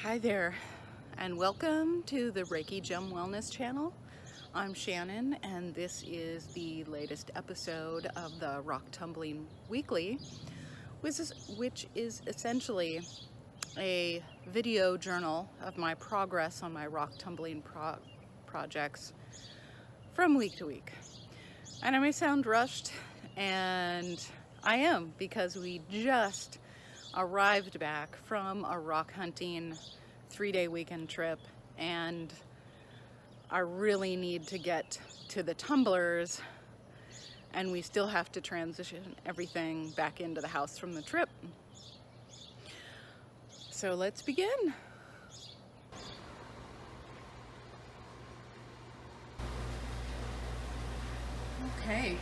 Hi there, and welcome to the Reiki Gem Wellness channel. I'm Shannon, and this is the latest episode of the Rock Tumbling Weekly, which is essentially a video journal of my progress on my rock tumbling projects from week to week. And I may sound rushed, and I am, because we just arrived back from a rock hunting 3-day weekend trip, and I really need to get to the tumblers, and we still have to transition everything back into the house from the trip. So let's begin. Okay,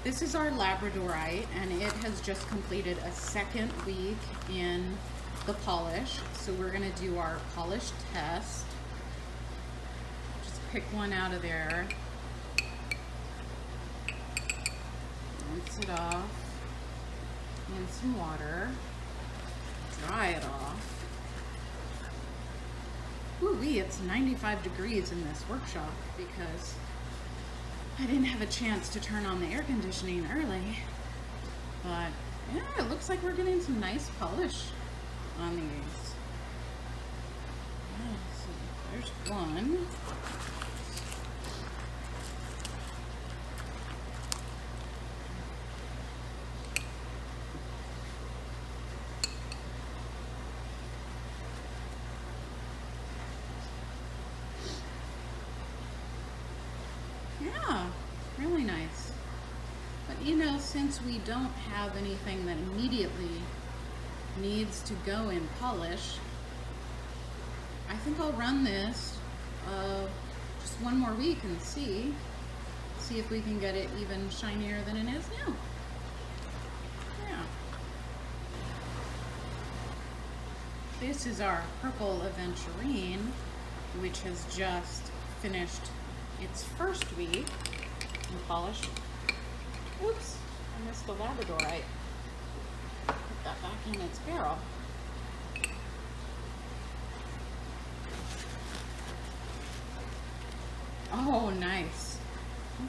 this is our Labradorite, and it has just completed a second week in the polish. So we're going to do our polish test. Just pick one out of there. Rinse it off in some water. Dry it off. Woo-wee, it's 95 degrees in this workshop because I didn't have a chance to turn on the air conditioning early. But yeah, it looks like we're getting some nice polish on these. Yeah, so there's one. Yeah, really nice. But you know, since we don't have anything that immediately needs to go in polish, I think I'll run this just one more week and see if we can get it even shinier than it is now. Yeah. This is our purple Aventurine, which has just finished its first week in polish. Oops, I missed the Labradorite. Put that back in its barrel. Oh, nice.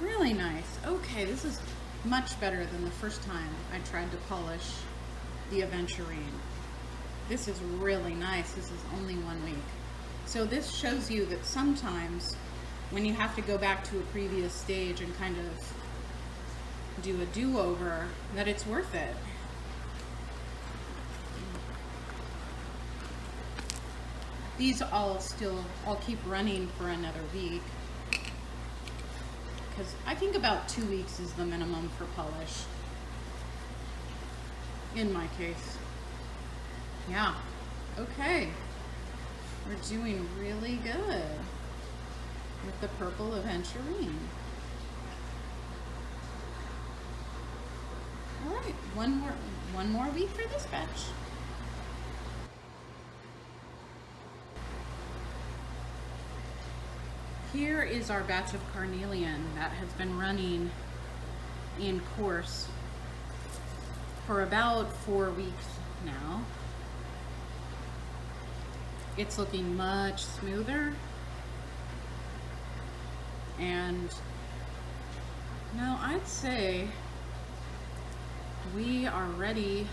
Really nice. Okay, this is much better than the first time I tried to polish the Aventurine. This is really nice. This is only 1 week. So this shows you that sometimes when you have to go back to a previous stage and kind of do a do-over, that it's worth it. These I'll keep running for another week, because I think about 2 weeks is the minimum for polish in my case. Yeah, okay, we're doing really good with the purple Aventurine. All right, one more week for this batch. Here is our batch of carnelian that has been running in course for about 4 weeks now. It's looking much smoother, and now I'd say we are ready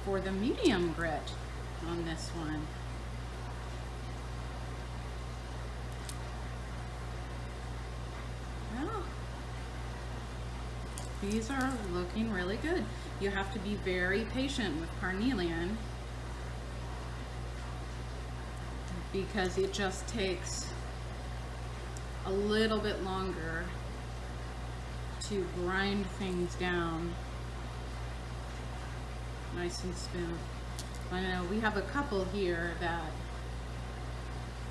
for the medium grit on this one. Well, these are looking really good. You have to be very patient with carnelian because it just takes a little bit longer to grind things down nice and smooth. I know we have a couple here that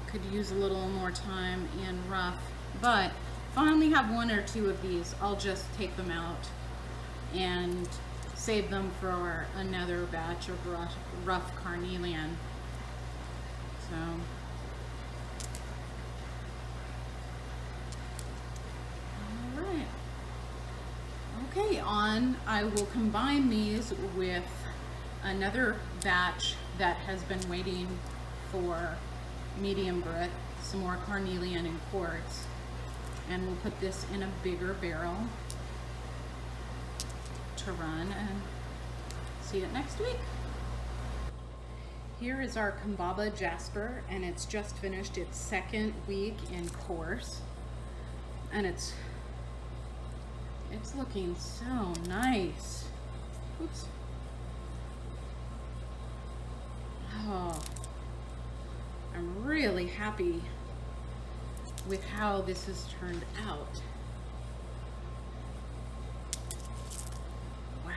could use a little more time in rough, but if I only have 1 or 2 of these, I'll just take them out and save them for another batch of rough carnelian. So okay, I will combine these with another batch that has been waiting for medium grit, some more carnelian and quartz, and we'll put this in a bigger barrel to run, and see it next week. Here is our Kambaba jasper, and it's just finished its second week in course, and it's looking so nice. Oops. Oh, I'm really happy with how this has turned out. Wow,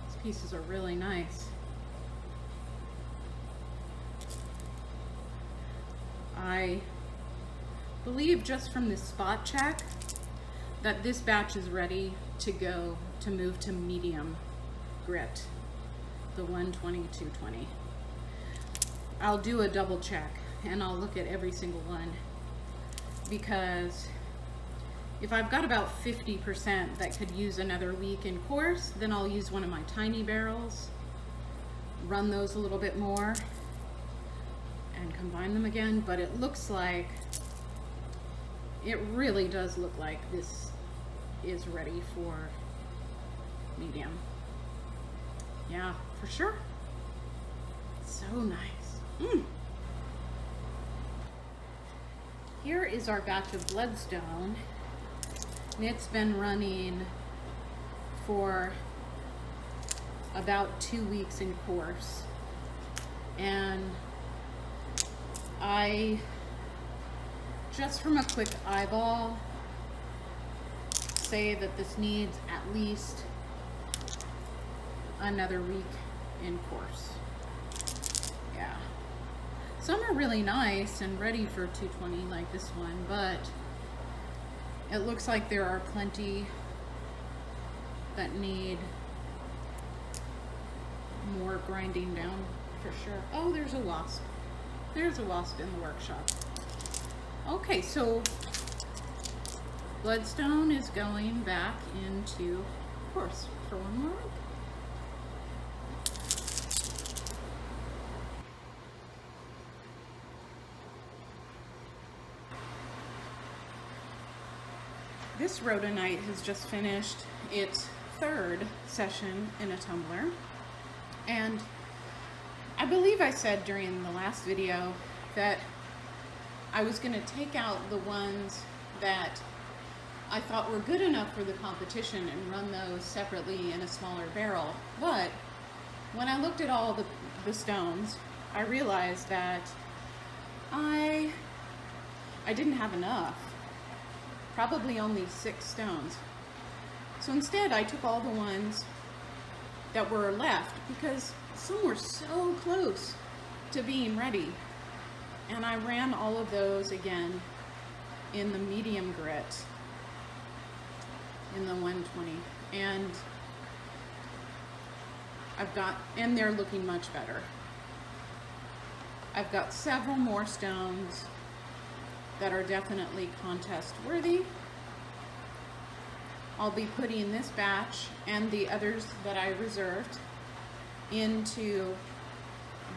these pieces are really nice. I believe just from this spot check that this batch is ready to go to move to medium grit, the 120-220. I'll do a double check and I'll look at every single one, because if I've got about 50% that could use another week in course, then I'll use one of my tiny barrels, run those a little bit more, and combine them again. But it looks like, it really does look like this is ready for medium. Yeah, for sure. So nice. Here is our batch of Bloodstone, and it's been running for about 2 weeks in course, and I, just from a quick eyeball, say that this needs at least another week in course. Yeah. Some are really nice and ready for 220 like this one, but it looks like there are plenty that need more grinding down for sure. Oh, there's a wasp. There's a wasp in the workshop. Okay, so Bloodstone is going back into course for one more week. This Rhodonite has just finished its third session in a tumbler, and I believe I said during the last video that I was going to take out the ones that I thought were good enough for the competition and run those separately in a smaller barrel. But when I looked at all the stones, I realized that I didn't have enough. Probably only 6 stones. So instead I took all the ones that were left, because some were so close to being ready, and I ran all of those again in the medium grit in the 120, and and they're looking much better. I've got several more stones that are definitely contest worthy. I'll be putting this batch and the others that I reserved into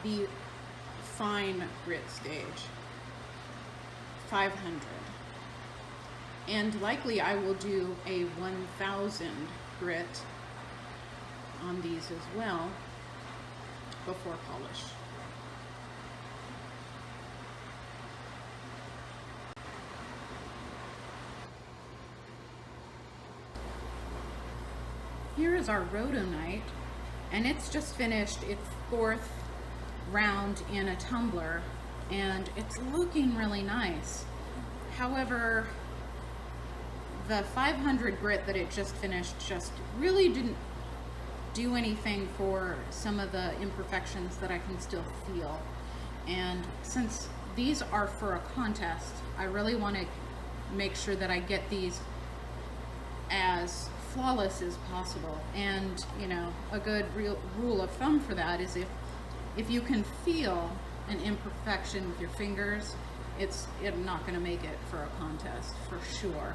the fine grit stage, 500. And likely I will do a 1000 grit on these as well before polish. Here is our Rhodonite, and it's just finished its 4th round in a tumbler, and it's looking really nice. However, the 500 grit that it just finished just really didn't do anything for some of the imperfections that I can still feel. And since these are for a contest, I really want to make sure that I get these as flawless as possible. And you know, a good rule of thumb for that is if you can feel an imperfection with your fingers, it's not going to make it for a contest for sure.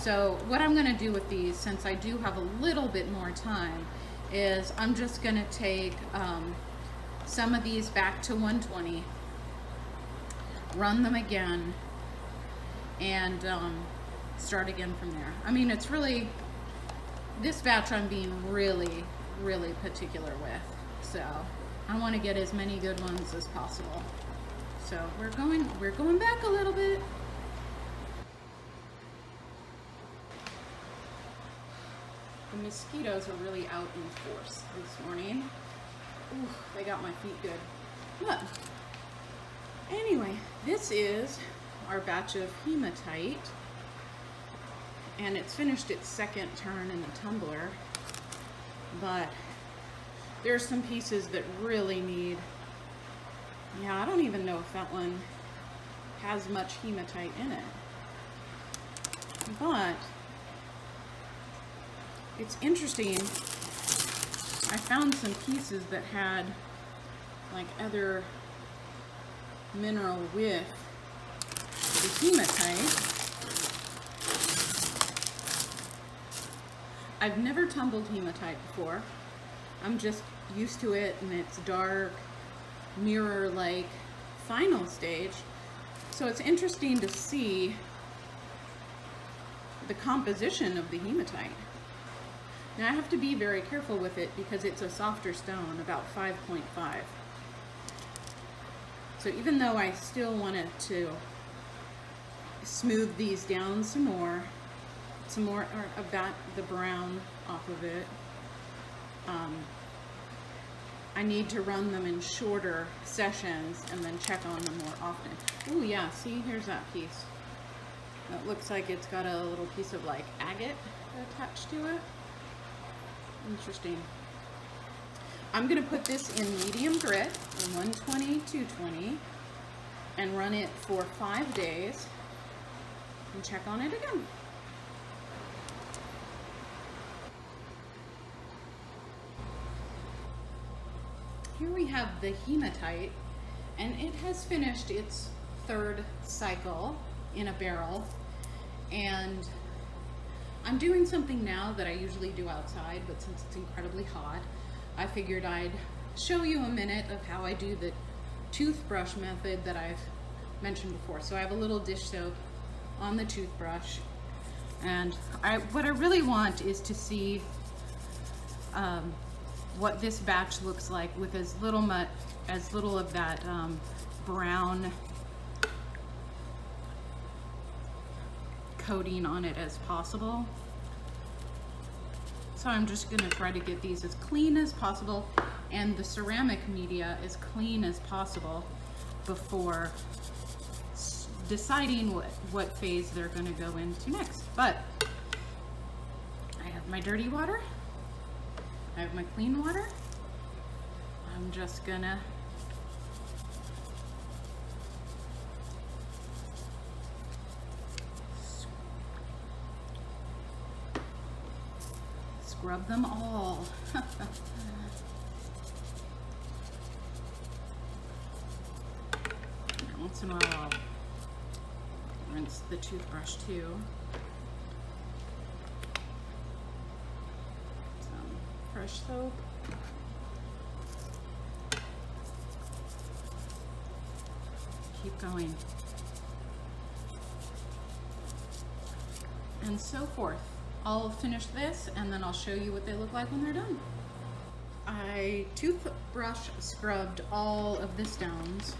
So what I'm going to do with these, since I do have a little bit more time, is I'm just gonna take some of these back to 120, run them again, and start again from there. I mean, it's really, this batch I'm being really, really particular with. So I want to get as many good ones as possible. So we're going back a little bit. The mosquitoes are really out in force this morning. Ooh, they got my feet good. But anyway, this is our batch of hematite, and it's finished its second turn in the tumbler, but there's some pieces that really need, yeah, I don't even know if that one has much hematite in it, but it's interesting. I found some pieces that had like other mineral with the hematite. I've never tumbled hematite before. I'm just used to it, and it's dark, mirror-like final stage. So it's interesting to see the composition of the hematite. Now I have to be very careful with it because it's a softer stone, about 5.5. So even though I still wanted to smooth these down some more of that, the brown off of it, I need to run them in shorter sessions and then check on them more often. Oh yeah, see, here's that piece. That looks like it's got a little piece of like agate attached to it. Interesting. I'm gonna put this in medium grit, 120, 220, and run it for 5 days and check on it again. Here we have the hematite, and it has finished its third cycle in a barrel, and I'm doing something now that I usually do outside, but since it's incredibly hot, I figured I'd show you a minute of how I do the toothbrush method that I've mentioned before. So I have a little dish soap on the toothbrush, and what I really want is to see what this batch looks like with as little of that brown coating on it as possible. So I'm just going to try to get these as clean as possible and the ceramic media as clean as possible before deciding what phase they're going to go into next. But I have my dirty water, I have my clean water. I'm just gonna scrub them all. Once in a while I'll rinse the toothbrush too. Some fresh soap. Keep going. And so forth. I'll finish this and then I'll show you what they look like when they're done. I toothbrush scrubbed all of the stones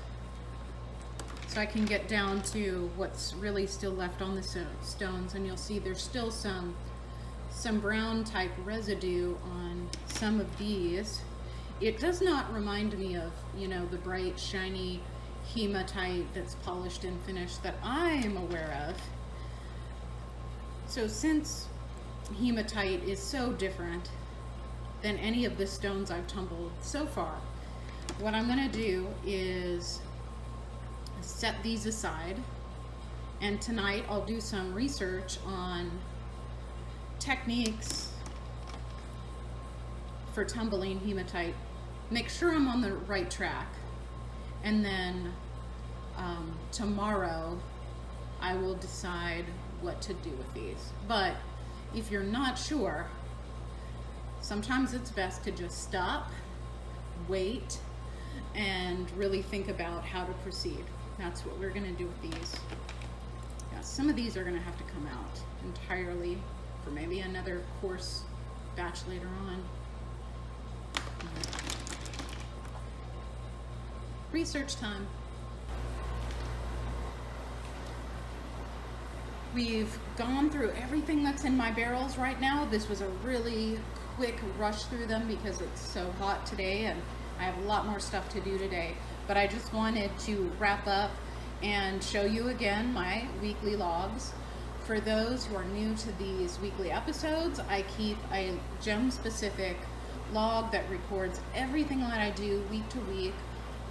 so I can get down to what's really still left on the stones, and you'll see there's still some brown type residue on some of these. It does not remind me of, you know, the bright shiny hematite that's polished and finished that I'm aware of. So since hematite is so different than any of the stones I've tumbled so far, what I'm going to do is set these aside, and tonight I'll do some research on techniques for tumbling hematite, make sure I'm on the right track, and then tomorrow I will decide what to do with these. But if you're not sure, Sometimes it's best to just stop, wait, and really think about how to proceed. That's what we're gonna do with these. Yeah, some of these are gonna have to come out entirely for maybe another course batch later on. Research time. We've gone through everything that's in my barrels right now. This was a really quick rush through them because it's so hot today and I have a lot more stuff to do today. But I just wanted to wrap up and show you again my weekly logs. For those who are new to these weekly episodes, I keep a gem-specific log that records everything that I do week to week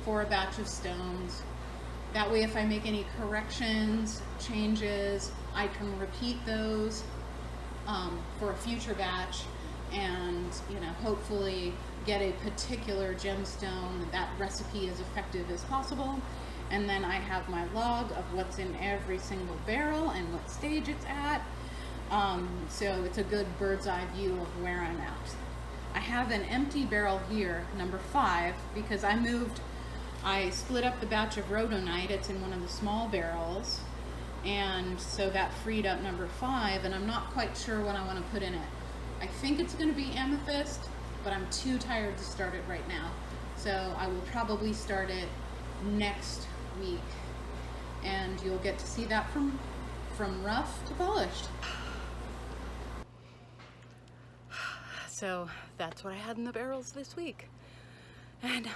for a batch of stones. That way if I make any corrections, changes, I can repeat those for a future batch and, you know, hopefully get a particular gemstone that recipe as effective as possible. And then I have my log of what's in every single barrel and what stage it's at. So it's a good bird's eye view of where I'm at. I have an empty barrel here, number 5, because I split up the batch of Rhodonite. It's in one of the small barrels, and so that freed up number 5, and I'm not quite sure what I want to put in it. I think it's going to be amethyst, but I'm too tired to start it right now. So I will probably start it next week, and you'll get to see that from rough to polished. So that's what I had in the barrels this week, and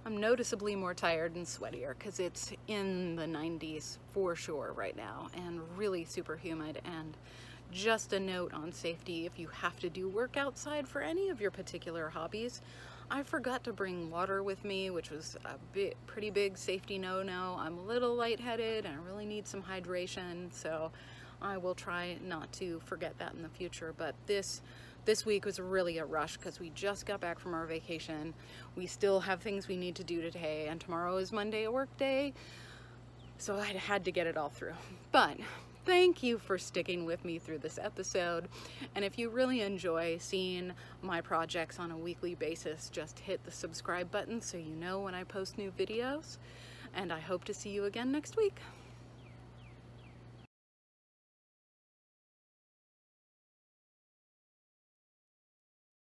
I'm noticeably more tired and sweatier because it's in the 90s for sure right now and really super humid. And just a note on safety, if you have to do work outside for any of your particular hobbies, I forgot to bring water with me, which was a pretty big safety no-no. I'm a little lightheaded and I really need some hydration, so I will try not to forget that in the future. But this week was really a rush because we just got back from our vacation. We still have things we need to do today, and tomorrow is Monday, a work day, so I had to get it all through. But thank you for sticking with me through this episode, and if you really enjoy seeing my projects on a weekly basis, just hit the subscribe button so you know when I post new videos, and I hope to see you again next week.